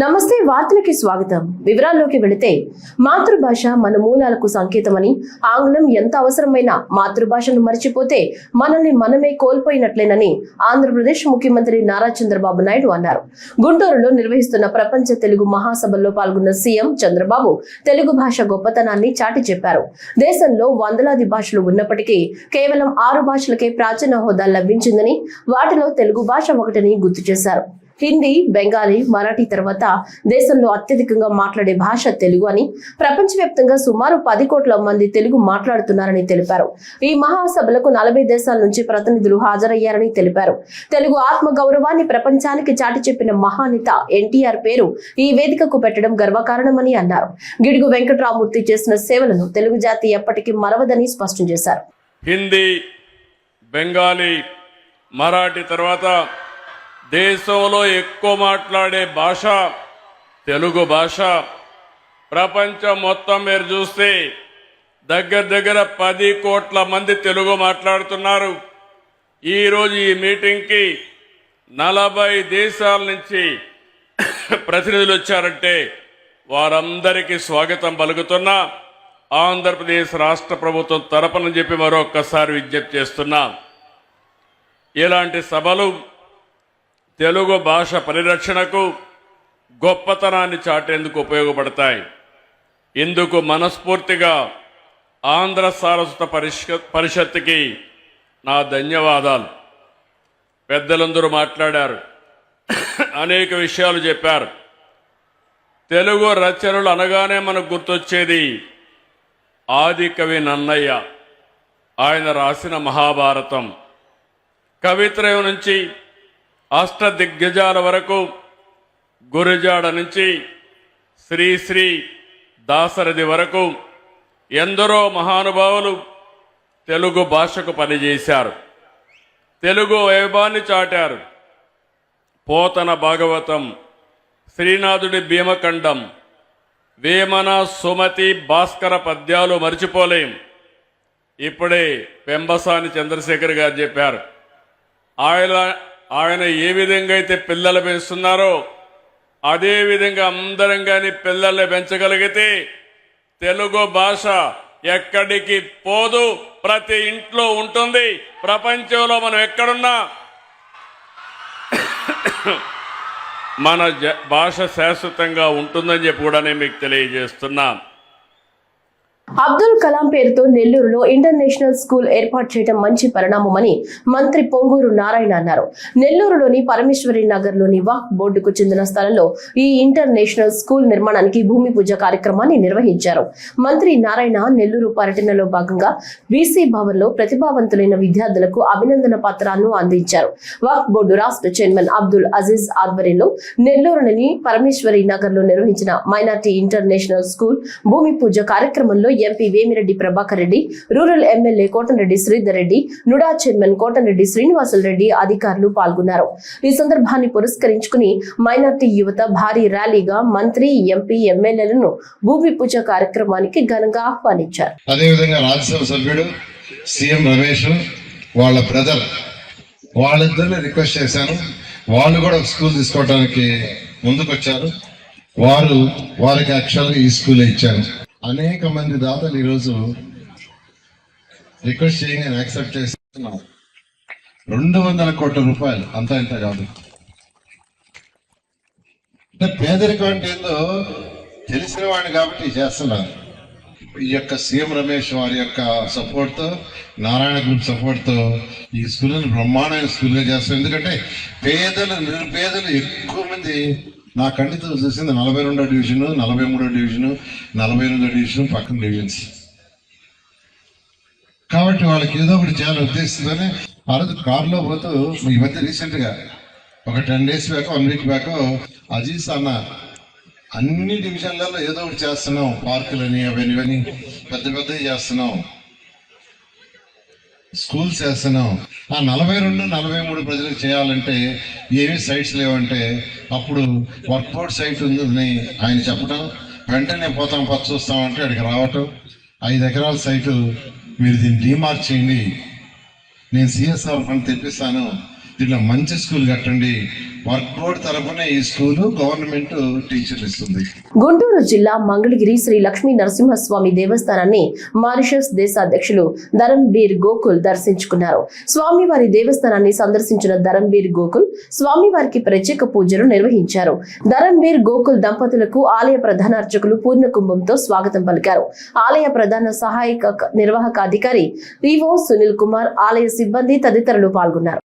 నమస్తే వార్తలకి స్వాగతం. వివరాల్లోకి వెళితే మాతృభాష మన మూలాలకు సంకేతమని, ఆంగ్లం ఎంత అవసరమైన మాతృభాషను మర్చిపోతే మనల్ని మనమే కోల్పోయినట్లేనని ఆంధ్రప్రదేశ్ ముఖ్యమంత్రి నారా చంద్రబాబు నాయుడు అన్నారు. గుంటూరులో నిర్వహిస్తున్న ప్రపంచ తెలుగు మహాసభల్లో పాల్గొన్న సీఎం చంద్రబాబు తెలుగు భాష గొప్పతనాన్ని చాటి చెప్పారు. దేశంలో వందలాది భాషలు ఉన్నప్పటికీ కేవలం 6 భాషలకే ప్రాచీన హోదా లభించిందని, వాటిలో తెలుగు భాష ఒకటిని గుర్తు చేశారు. హిందీ, బెంగాలీ, మరాఠీ తర్వాత దేశంలో అత్యధికంగా మాట్లాడే భాష తెలుగు అని, ప్రపంచవ్యాప్తంగా సుమారు 10 కోట్ల మంది తెలుగు మాట్లాడుతున్నారని తెలిపారు. ఈ మహాసభలకు 40 దేశాల నుంచి ప్రతినిధులు హాజరయ్యారని తెలిపారు. తెలుగు ఆత్మ గౌరవాన్ని ప్రపంచానికి చాటి చెప్పిన మహానేత ఎన్టీఆర్ పేరు ఈ వేదికకు పెట్టడం గర్వకారణమని అన్నారు. గిడుగు వెంకటరామూర్తి చేసిన సేవలను తెలుగు జాతి ఎప్పటికీ మరవదని స్పష్టం చేశారు. హిందీ, బెంగాలీ, మరాఠీ తర్వాత దేశంలో ఎక్కువ మాట్లాడే భాష తెలుగు భాష. ప్రపంచం మొత్తం మీరు చూస్తే దగ్గర 10 కోట్ల మంది తెలుగు మాట్లాడుతున్నారు. ఈరోజు ఈ మీటింగ్కి 40 దేశాల నుంచి ప్రతినిధులు వచ్చారంటే వారందరికీ స్వాగతం పలుకుతున్నా. ఆంధ్రప్రదేశ్ రాష్ట్ర ప్రభుత్వం తరపున చెప్పి మరొక్కసారి విజ్ఞప్తి చేస్తున్నా, ఇలాంటి సభలు తెలుగు భాష పరిరక్షణకు, గొప్పతనాన్ని చాటేందుకు ఉపయోగపడతాయి. ఇందుకు మనస్ఫూర్తిగా ఆంధ్ర సారస్వత పరిషత్తుకి నా ధన్యవాదాలు. పెద్దలందరూ మాట్లాడారు, అనేక విషయాలు చెప్పారు. తెలుగు రచనలు అనగానే మనకు గుర్తొచ్చేది ఆది కవి నన్నయ్య. ఆయన రాసిన మహాభారతం, కవిత్రయం నుంచి అష్టదిగ్గజాల వరకు, గురజాడ నుంచి శ్రీ దాశరథి వరకు ఎందరో మహానుభావులు తెలుగు భాషకు పనిచేశారు. తెలుగు వైభవాన్ని చాటారు. పోతన భాగవతం, శ్రీనాథుడి భీమఖండం, వేమన, సుమతి, భాస్కర పద్యాలు మర్చిపోలేం. ఇప్పుడే పెంబసాని చంద్రశేఖర్ గారు చెప్పారు, ఆయన ఏ విధంగా అయితే పిల్లలు పెంచుతున్నారో అదే విధంగా అందరం కానీ పిల్లల్ని పెంచగలిగితే తెలుగు భాష ఎక్కడికి పోదు, ప్రతి ఇంట్లో ఉంటుంది. ప్రపంచంలో మనం ఎక్కడున్నా మన భాష శాశ్వతంగా ఉంటుందని చెప్పి కూడా నేను మీకు తెలియజేస్తున్నా. అబ్దుల్ కలాం పేరుతో నెల్లూరులో ఇంటర్నేషనల్ స్కూల్ ఏర్పాటు చేయడం మంచి పరిణామమని మంత్రి పొంగూరు నారాయణ అన్నారు. నెల్లూరులోని పరమేశ్వరి నగర్ లోని వక్ఫ్ బోర్డుకు చెందిన స్థలంలో ఈ ఇంటర్నేషనల్ స్కూల్ నిర్మాణానికి భూమి పూజ కార్యక్రమాన్ని నిర్వహించారు. మంత్రి నారాయణ నెల్లూరు పర్యటనలో భాగంగా బీసీ భవన్ లో ప్రతిభావంతులైన విద్యార్థులకు అభినందన పత్రాలను అందించారు. వక్ఫ్ బోర్డు రాష్ట్ర చైర్మన్ అబ్దుల్ అజీజ్ ఆధ్వర్యంలో నెల్లూరులోని పరమేశ్వరి నగర్ లో నిర్వహించిన మైనార్టీ ఇంటర్నేషనల్ స్కూల్ భూమి పూజ కార్యక్రమంలో MP Vemireddy Prabhakar Reddy, rural MLA Kotamreddy Sridhar Reddy, NUDA chairman Kotamreddy Srinivasulu Reddy అధికారులు పాల్గొన్నారు. ఈ సందర్భాన్ని పురస్కరించుకుని మైనార్టీ యువత భారీ ర్యాలీగా మంత్రి, ఎంపీ, ఎమ్మెల్యేలను భూమి పూజ కార్యక్రమానికి ఘనంగా ఆహ్వానించారు. అదేవిధంగా రాజ్యసభ సభ్యుడు సీఎం రమేష్ వాళ్ళ బ్రదర్, వాళ్ళిద్దరిని రిక్వెస్ట్ చేశాను. వాళ్ళు కూడా ఒక స్కూల్ తీసుకోవడానికి ముందుకొచ్చారు. వారికి యాక్చువల్గా ఈ స్కూల్ ఇచ్చాను. అనేక మంది దాతలు ఈరోజు రిక్వెస్ట్ చేయగా నేను యాక్సెప్ట్ చేస్తున్నాను. 200 కోట్ల రూపాయలు, అంతా ఇంత కాదు. అంటే పేదరికం అంటే ఏందో తెలిసిన వాడిని కాబట్టి చేస్తున్నారు. ఈ యొక్క సీఎం రమేష్ వారి యొక్క సపోర్ట్తో, నారాయణ గ్రూప్ సపోర్ట్తో ఈ స్కూల్ని బ్రహ్మాండమైన స్కూల్గా చేస్తారు. ఎందుకంటే నిరుపేదలు ఎక్కువ మంది నా కంటితో చూసింది 42వ డివిజను, 43వ డివిజను, 48వ డివిజను, పక్కన డివిజన్స్. కాబట్టి వాళ్ళకి ఏదో ఒకటి చేయాలని ఉద్దేశంతోనే ఆ రోజు కారులో పోతూ ఈ మధ్య రీసెంట్గా ఒక 10 days back, 1 week back Aziz అన్న అన్ని డివిజన్లలో ఏదో ఒకటి చేస్తున్నాం, పార్కులని అవన్నీ పెద్దవి చేస్తున్నాం, స్కూల్స్ చేస్తున్నాం. ఆ 42, 43 ప్రజలకు చేయాలంటే ఏమీ సైట్స్ లేవంటే అప్పుడు వర్క్అవుట్ సైట్ ఉందని ఆయన చెప్పడం, వెంటనే పోతాం పచ్చి చూస్తామంటే అక్కడికి రావటం, 5 ఎకరాల సైటు మీరు దీన్ని డీమార్క్ చేయండి, నేను సిఎస్ఆర్ ఫండ్ తెప్పిస్తాను, దీంట్లో మంచి స్కూల్ కట్టండి. వర్క్ బోర్డ్ తరఫున ఈ స్కూలు గవర్నమెంట్ టీచర్లు ఇస్తుంది. గుంటూరు జిల్లా మంగళగిరి శ్రీ లక్ష్మీ నరసింహస్వామి దేవస్థానాన్ని మారిషస్ దేశ అధ్యక్షులు ధరంబీర్ గోకుల్ దర్శించుకున్నారు. స్వామివారి దేవస్థానాన్ని సందర్శించిన ధరంబీర్ గోకుల్ స్వామివారికి ప్రత్యేక పూజలు నిర్వహించారు. ధరంబీర్ గోకుల్ దంపతులకు ఆలయ ప్రధాన అర్చకులు పూర్ణ కుంభంతో స్వాగతం పలికారు. ఆలయ ప్రధాన సహాయక నిర్వాహక అధికారి ఈవో సునీల్ కుమార్, ఆలయ సిబ్బంది తదితరులు పాల్గొన్నారు.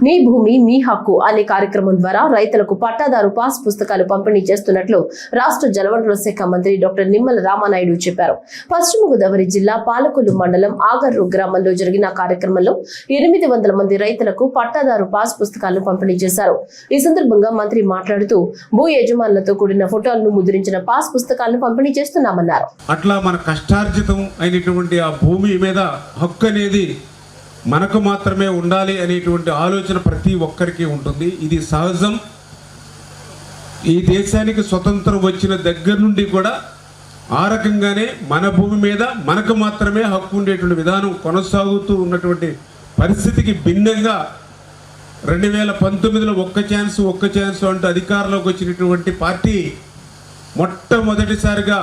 మీ భూమి మీ హక్కు అనే కార్యక్రమం ద్వారా రైతులకు పట్టాదారు పాస్ పుస్తకాలు పంపిణీ చేస్తున్నట్లు రాష్ట్ర జలవనరుల శాఖ మంత్రి డాక్టర్ నిమ్మల రామానాయుడు చెప్పారు. పశ్చిమ గోదావరి జిల్లా పాలకొల్లు మండలం ఆగర్రు గ్రామంలో జరిగిన కార్యక్రమంలో 800 మంది రైతులకు పట్టాదారు పాస్ పుస్తకాలను పంపిణీ చేశారు. ఈ సందర్భంగా మంత్రి మాట్లాడుతూ భూ యజమానులతో కూడిన ఫోటోలను ముద్రించిన పాస్ పుస్తకాలను పంపిణీ చేస్తున్నామన్నారు. అట్లా మన కష్టార్జితం అయినటువంటి ఆ భూమి మీద హక్కు అనేది మనకు మాత్రమే ఉండాలి అనేటువంటి ఆలోచన ప్రతి ఒక్కరికి ఉంటుంది. ఇది సహజం. ఈ దేశానికి స్వతంత్రం వచ్చిన దగ్గర నుండి కూడా ఆ రకంగానే మన భూమి మీద మనకు మాత్రమే హక్కు ఉండేటువంటి విధానం కొనసాగుతూ ఉన్నటువంటి పరిస్థితికి భిన్నంగా 2019లో ఒక్క ఛాన్స్ అంటూ అధికారంలోకి వచ్చినటువంటి పార్టీ మొట్టమొదటిసారిగా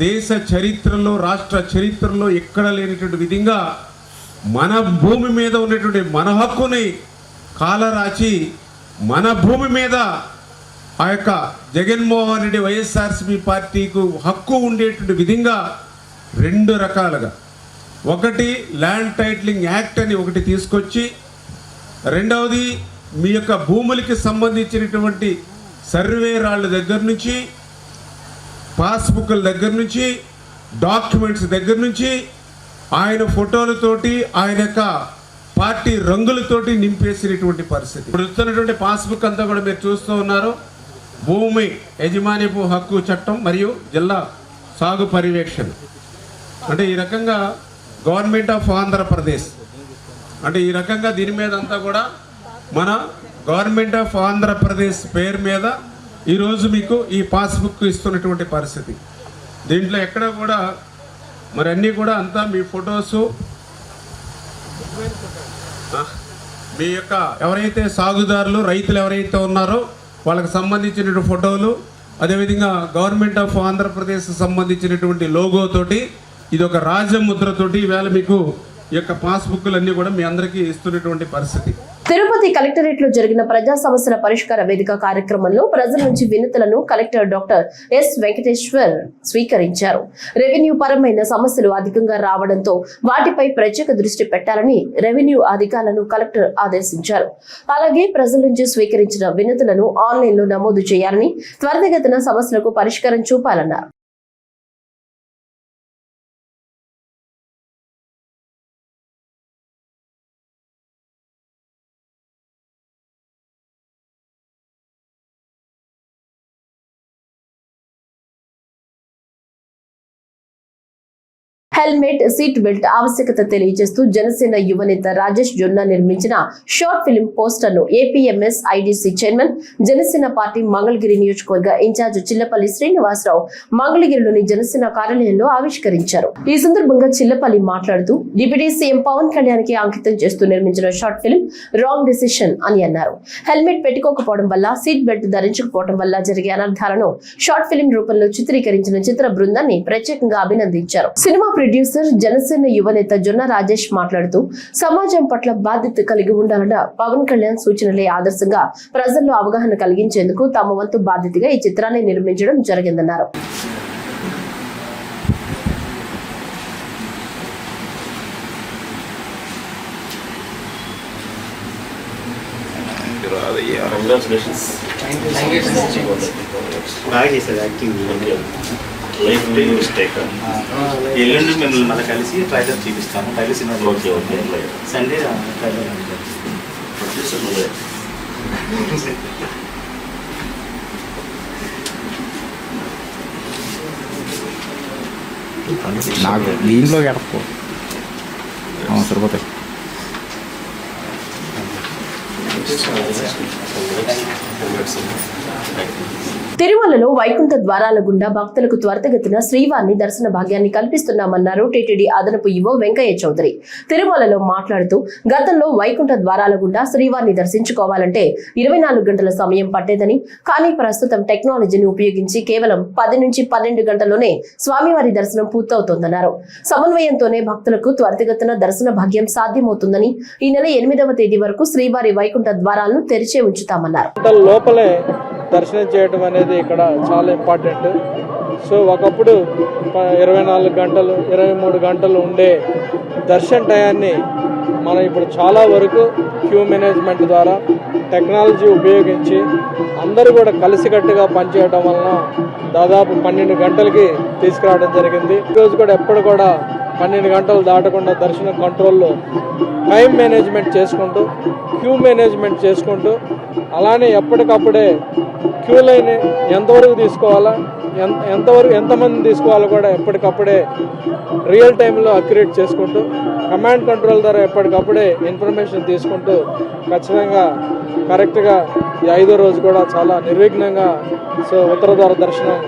దేశ చరిత్రలో, రాష్ట్ర చరిత్రలో ఎక్కడ లేనటువంటి విధంగా మన భూమి మీద ఉన్నటువంటి మన హక్కుని కాలరాచి మన భూమి మీద ఆ యొక్క జగన్మోహన్ రెడ్డి వైఎస్ఆర్సీపీ పార్టీకు హక్కు ఉండేటువంటి విధంగా 2 రకాలుగా, ఒకటి ల్యాండ్ టైటిలింగ్ యాక్ట్ అని ఒకటి తీసుకొచ్చి, రెండవది మీ యొక్క భూములకి సంబంధించినటువంటి సర్వే రాళ్ళ దగ్గర నుంచి, పాస్బుక్ల దగ్గర నుంచి, డాక్యుమెంట్స్ దగ్గర నుంచి ఆయన ఫోటోలతోటి ఆయన యొక్క పార్టీ రంగులతోటి నింపేసినటువంటి పరిస్థితి. ఇప్పుడు ఇస్తున్నటువంటి పాస్బుక్ అంతా కూడా మీరు చూస్తూ ఉన్నారు. భూమి యజమానిపు హక్కు చట్టం మరియు జిల్లా సాగు పర్యవేక్షణ అంటే ఈ రకంగా గవర్నమెంట్ ఆఫ్ ఆంధ్రప్రదేశ్ అంటే ఈ రకంగా దీని మీద అంతా కూడా మన గవర్నమెంట్ ఆఫ్ ఆంధ్రప్రదేశ్ పేరు మీద ఈరోజు మీకు ఈ పాస్బుక్ ఇస్తున్నటువంటి పరిస్థితి. దీంట్లో ఎక్కడ కూడా మరి అన్నీ కూడా అంతా మీ ఫొటోసు, మీ యొక్క ఎవరైతే సాగుదారులు రైతులు ఎవరైతే ఉన్నారో వాళ్ళకి సంబంధించిన ఫోటోలు, అదేవిధంగా గవర్నమెంట్ ఆఫ్ ఆంధ్రప్రదేశ్ సంబంధించినటువంటి లోగోతోటి, ఇది ఒక రాజముద్రతోటి ఈవేళ మీకు ఈ యొక్క పాస్బుక్లు అన్నీ కూడా మీ అందరికీ ఇస్తున్నటువంటి పరిస్థితి. తిరుపతి కలెక్టరేట్ లో జరిగిన ప్రజా సమస్యల పరిష్కార వేదిక కార్యక్రమంలో ప్రజల నుంచి వినతులను కలెక్టర్ డాక్టర్ ఎస్ వెంకటేశ్వర్ స్వీకరించారు. రెవెన్యూ పరమైన సమస్యలు అధికంగా రావడంతో వాటిపై ప్రత్యేక దృష్టి పెట్టాలని రెవెన్యూ అధికారులను కలెక్టర్ ఆదేశించారు. అలాగే ప్రజల నుంచి స్వీకరించిన వినతులను ఆన్లైన్ లో నమోదు చేయాలని, త్వరితగతిన సమస్యలకు పరిష్కారం చూపాలన్నారు. హెల్మెట్, సీట్ బెల్ట్ ఆవశ్యకత తెలియజేస్తూ జనసేన యువనేత రాజేష్ జొన్నా నిర్మించిన షార్ట్ ఫిల్మ్ పోస్టర్ ను APMS IDC chairman, Janasena party Mangalagiri నియోజకవర్గ ఇన్ఛార్జ్ చిల్లపల్లి శ్రీనివాసరావు మంగళగిరిలోని జనసేన కార్యాలయంలో ఆవిష్కరించారు. ఈ సందర్భంగా చిల్లపల్లి మాట్లాడుతూ డిప్యూటీ సీఎం పవన్ కళ్యాణ్ కి అంకితం చేస్తూ నిర్మించిన షార్ట్ ఫిల్మ్ రాంగ్ డెసిషన్ అని అన్నారు. హెల్మెట్ పెట్టుకోకపోవడం వల్ల, సీట్ బెల్ట్ ధరించకపోవడం వల్ల జరిగే అనర్థాలను షార్ట్ ఫిల్మ్ రూపంలో చిత్రీకరించిన చిత్ర బృందాన్ని ప్రత్యేకంగా అభినందించారు. సినిమా ప్రొడ్యూసర్ జనసేన యువనేత జొన్న రాజేష్ మాట్లాడుతూ సమాజం పట్ల బాధ్యత కలిగి ఉండాలన్న పవన్ కళ్యాణ్ సూచనలే ఆదర్శంగా ప్రజల్లో అవగాహన కలిగించేందుకు తమ వంతు బాధ్యతగా ఈ చిత్రాన్ని నిర్మించడం జరిగిందన్నారు. Congratulations. Life time mistake. ఎల్లుండి మిమ్మల్ని మళ్ళీ కలిసి ట్రైలర్ చూపిస్తాను. Trailer cinema okay okay Sunday trailer producer నువ్వే. నాకు దీంట్లో గడప సరిపోతాయి. తిరుమలలో వైకుంఠ ద్వారాల గుండా భక్తులకు త్వరితగతిన శ్రీవారిని దర్శన భాగ్యాన్ని కల్పిస్తున్నామన్నారు టీటీడీ అదనపు ఈవో వెంకయ్య చౌదరి. తిరుమలలో మాట్లాడుతూ గతంలో వైకుంఠ ద్వారాల గుండా శ్రీవారిని దర్శించుకోవాలంటే 24 గంటల సమయం పట్టేదని, కానీ ప్రస్తుతం టెక్నాలజీని ఉపయోగించి కేవలం 10 నుంచి 12 గంటల్లోనే స్వామివారి దర్శనం పూర్తవుతోందన్నారు. సమన్వయంతోనే భక్తులకు త్వరితగతిన దర్శన భాగ్యం సాధ్యమవుతుందని, ఈ నెల 8వ తేదీ వరకు శ్రీవారి వైకుంఠ ద్వారాలను తెరిచే ఉంచుతామన్నారు. లోపలే దర్శనం చేయడం అనేది ఇక్కడ చాలా ఇంపార్టెంట్. సో ఒకప్పుడు 24 గంటలు 23 గంటలు ఉండే దర్శన టయాన్ని మనం ఇప్పుడు చాలా వరకు క్యూ మేనేజ్మెంట్ ద్వారా టెక్నాలజీ ఉపయోగించి అందరూ కూడా కలిసికట్టుగా పనిచేయడం వలన దాదాపు 12 గంటలకి తీసుకురావడం జరిగింది. ఈరోజు కూడా ఎప్పుడు కూడా 12 గంటలు దాటకుండా దర్శనం కంట్రోల్లో టైం మేనేజ్మెంట్ చేసుకుంటూ క్యూ మేనేజ్మెంట్ చేసుకుంటూ అలానే ఎప్పటికప్పుడే క్యూ లైన్ ఎంతవరకు తీసుకోవాలా, ఎంతమంది తీసుకోవాలో కూడా ఎప్పటికప్పుడే రియల్ టైంలో అక్యురేట్ చేసుకుంటూ కమాండ్ కంట్రోల్ ద్వారా ఎప్పటికప్పుడే ఇన్ఫర్మేషన్ తీసుకుంటూ ఖచ్చితంగా కరెక్ట్గా ఈ 5వ రోజు కూడా చాలా నిర్విఘ్నంగా ఉత్తర ద్వార దర్శనం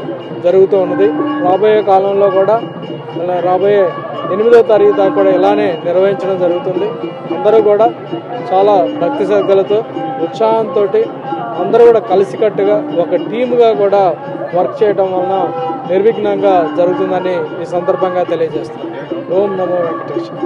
జరుగుతూ ఉన్నది. రాబోయే కాలంలో కూడా రాబోయే 8వ తారీఖు దాకా కూడా ఇలానే నిర్వహించడం జరుగుతుంది. అందరూ కూడా చాలా భక్తి శ్రద్ధలతో ఉత్సాహంతో అందరూ కూడా కలిసికట్టుగా ఒక టీముగా కూడా వర్క్ చేయడం వలన నిర్విఘ్నంగా జరుగుతుందని ఈ సందర్భంగా తెలియజేస్తాను. ఓం నమో వెంకటేశ్వర.